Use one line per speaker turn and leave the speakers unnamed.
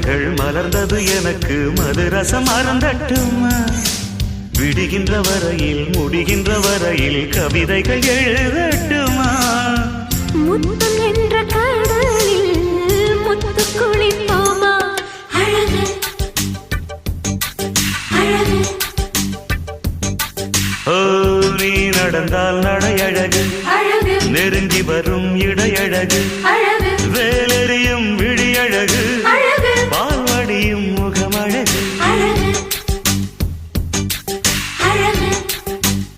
மலர்கள் மலர்ந்தது எனக்கு மதுரசம் அருந்தட்டுமா விடுகின்ற வரையில் முடிகின்ற வரையில் கவிதைகள் எழுதட்டுமா
முத்தம் என்ற கடலில் முத்து குளிப்போமா அழகு அழகு
ஓ நீ நடந்தால் நடையழகு
அழகு
நெருங்கி வரும் இடையழகு
அழகு
வேலெறியும் விழியழகு